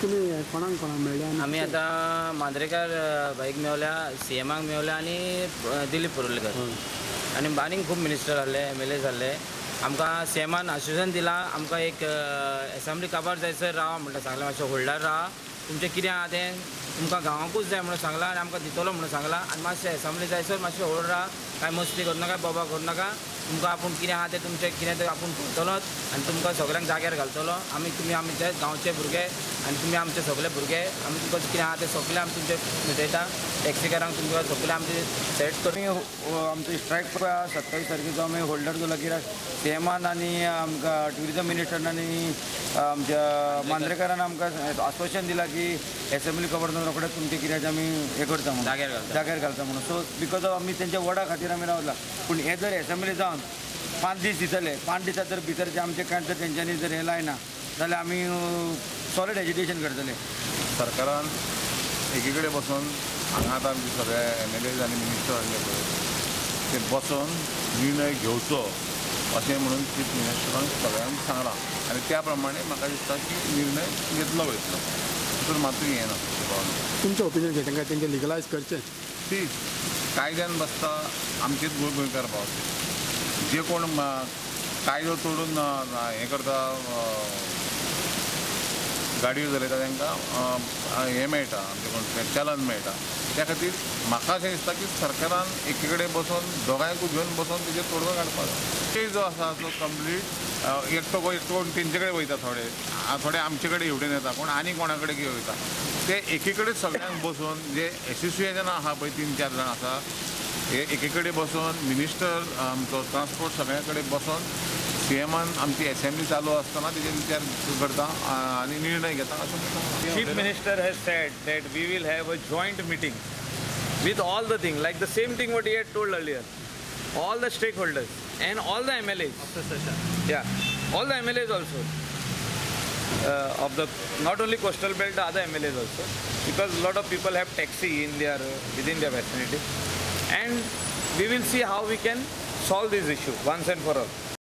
तुम्ही कोणाक मेळ्ळ्या आनी आम्ही आता मांद्रेकार बाईक मेवल्या CMाक मेवल्या आणि दिलीप पुरुलकर आणि खूप मिनिस्टर जाल्ले MLA जाल्ले आमकां CMान आश्वासन दिलां आमकां एक असेंब्ली काबार जायसर रावा म्हणटा सांगलें मातशें होल्डार राहा तुमचें कितें आहा तें तुमकां गांवांकूच जाय म्हणून सांगलां आनी आमकां दितलो म्हणून सांगलां आनी मातशें असेंब्ली जायसर मातशें होल्ड राहा कांय मस्ती करूं नाका बोबा करूं नाका तुमकां आपूण कितें आहा तें तुमचें कितें तें आपूण करतलोच आनी तुमकां सगळ्यांक जाग्यार घालतलो आमी आमचे गांवचे भुरगे आनी तुमी आमचे सगळे भुरगे आमी तुमकां कितें आहा तें सगळें आमी तुमचें मिटयता टॅक्सीकारांक तुमकां सगळें आमचे सेट करून आमचे स्ट्रायक 27 तारखेचो आमी होल्डर दवरला कित्याक CMान आनी आमकां ट्युरिजम मिनिस्टरान आनी आमच्या मांद्रेकारान आमकां आश्वासन दिलां की असेंब्ली कवर जावन रोखडेच तुमचे कित्याक आमी हें करता म्हणून जाग्यार घालता म्हणून सो बिकॉज ऑफ आमी तेंच्या वडा खातीर आमी रावला पूण हे जर असेंब्ली जावन 5 दीस दितले 5 दिसां जर भितर जे आमचे कांय जर तेंच्यांनी जर हे लायना जाल्यार आमी सॉलिड एजिटेशन करतले सरकारान एकीकडे बसून हांगा आतां आमचे सगळे MLAs आनी मिनिस्टर आसले पळय ते बसून निर्णय घेवचो अशें म्हणून चीफ मिनिस्टरान सगळ्यांक सांगलां आनी त्या प्रमाणे म्हाका दिसता की निर्णय घेतलो वयतलो तितून मातूय हें ना तुमचें ओपिनियन कितें तांकां तेंचें लिगलायज करचें ती कायद्यान बसता आमचीच गोंयकार पावता जे कोण कायदो तोडून हें करता गाडयो चलयता तांकां हें मेळटा आमचें कोण चलन मेळटा त्या खातीर म्हाका अशें दिसता की सरकारान एकी कडेन बसून दोगांयकूय घेवन बसून तेजेर तोडगो काडपाक जाय जो आसा तो कंप्लीट एकटो तेंचे कडेन वयता थोडे आमचे कडेन हेवटेन येता कोण आनी कोणा कडेन घेवन वयता ते एकी कडेन सगळ्यांक बसून जे एसोसिएशनां आहा पळय 3-4 जाण आसा हे एकी कडेन बसून मिनिस्टर आमचो ट्रान्सपोर्ट सगळ्या कडेन बसून CMान आमची असेंब्ली चालू आसतना तेजेर विचार करता आनी निर्णय घेता अशें Chief Minister has said that we will have a joint meeting with all the things, like the same thing what he had told earlier. All the stakeholders and all the MLAs. After session. Yeah, all the MLAs also. Of the not only coastal belt, the other MLAs also, because a lot of people have taxi in their within their vicinity, and we will see how we can solve this issue once and for all.